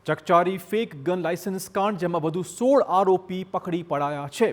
ચકચારી fake gun licence કાંડ જેમાં વધુ 16 આરોપી પકડી પડાયા છે।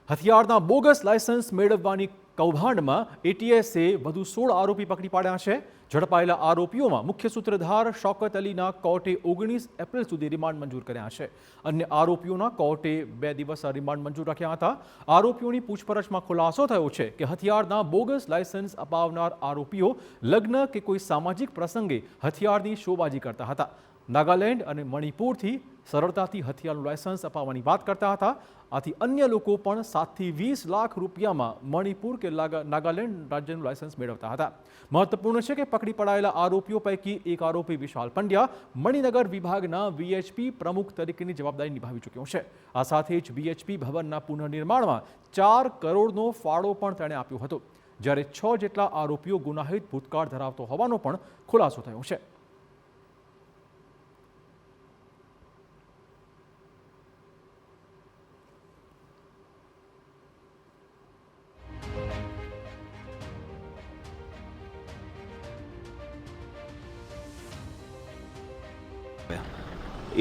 હથિયારના બોગસ લાયસન્સ મેળવવાની કૌભાંડમાં એટીએસે વધુ 16 આરોપી પકડી પાડ્યા છે। ઝડપાયેલા આરોપીઓમાં મુખ્ય સૂત્રધાર શૌકત અલીના કોર્ટે 19 એપ્રિલ સુધી રિમાન્ડ મંજૂર કર્યા છે। અન્ય આરોપીઓના કોર્ટે 2 દિવસ રિમાન્ડ મંજૂર રાખ્યા હતા। આરોપીઓની પૂછપરછમાં ખુલાસો થયો છે કે હથિયારના બોગસ લાયસન્સ અપાવનાર આરોપીઓ લગ્ન કે કોઈ સામાજિક પ્રસંગે હથિયારની શોબાજી કરતા હતા। નાગાલેન્ડ અને મણિપુરથી સરળતાથી હથિયારનું લાયસન્સ અપાવવાની વાત કરતા હતા। આથી અન્ય લોકો પણ 7 થી 20 લાખ રૂપિયામાં મણિપુર કે નાગાલેન્ડ રાજ્યનું લાયસન્સ મેળવતા હતા। મહત્વપૂર્ણ છે કે પકડી પડાયેલા આરોપીઓ પૈકી એક આરોપી વિશાલ પંડ્યા મણિનગર વિભાગના વીએચપી પ્રમુખ તરીકેની જવાબદારી નિભાવી ચૂક્યો છે। આ સાથે જ વીએચપી ભવનના પુનઃનિર્માણમાં 4 કરોડનો ફાળો પણ તેણે આપ્યો હતો, જ્યારે 6 જેટલા આરોપીઓ ગુનાહિત ભૂતકાળ ધરાવતો હોવાનો પણ ખુલાસો થયો છે।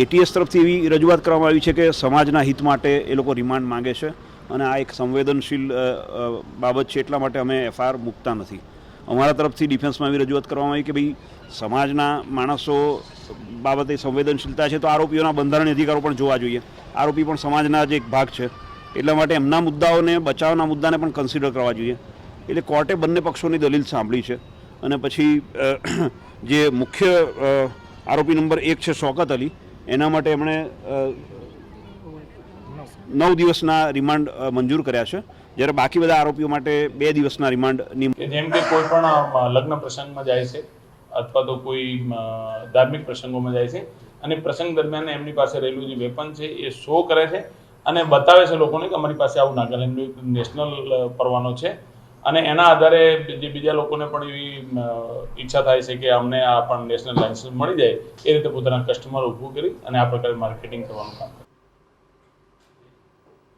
એટીએસ તરફથી એવી રજૂઆત કરવામાં આવી છે કે સમાજના હિત માટે એ લોકો રિમાન્ડ માંગે છે અને આ એક સંવેદનશીલ બાબત છે, એટલા માટે અમે એફઆઈઆર મૂકતા નથી। અમારા તરફથી ડિફેન્સમાં એવી રજૂઆત કરવામાં આવી કે ભાઈ સમાજના માણસો બાબતે સંવેદનશીલતા છે તો આરોપીઓના બંધારણીય અધિકારો પણ જોવા જોઈએ। આરોપી પણ સમાજના જ એક ભાગ છે, એટલા માટે એમના મુદ્દાઓને બચાવના મુદ્દાને પણ કન્સિડર કરવા જોઈએ। એટલે કોર્ટે બંને પક્ષોની દલીલ સાંભળી છે અને પછી જે મુખ્ય આરોપી નંબર 1 છે શૌકત અલી, એના માટે એમણે 9 દિવસના રિમાન્ડ મંજૂર કર્યા છે, જ્યારે બાકી બધા આરોપીઓ માટે 2 દિવસના રિમાન્ડની જેમ કે કોઈ પણ લગ્ન પ્રસંગમાં જાય છે અથવા તો કોઈ ધાર્મિક પ્રસંગોમાં જાય છે અને પ્રસંગ દરમિયાન એમની પાસે રહેલું જે વેપન છે એ શો કરે છે અને બતાવે છે લોકોને કે અમારી પાસે આવું નાગાલેન્ડનું નેશનલ પરવાનો છે અને એના આધારે જે બીજા લોકોને પણ એવી ઈચ્છા થાય છે કે અમને આ પણ નેશનલ લાયસન્સ મળી જાય, એ રીતે પોતાના કસ્ટમર ઊભું કરી અને આ પ્રકારે માર્કેટિંગ કરવાનું કામ કરે।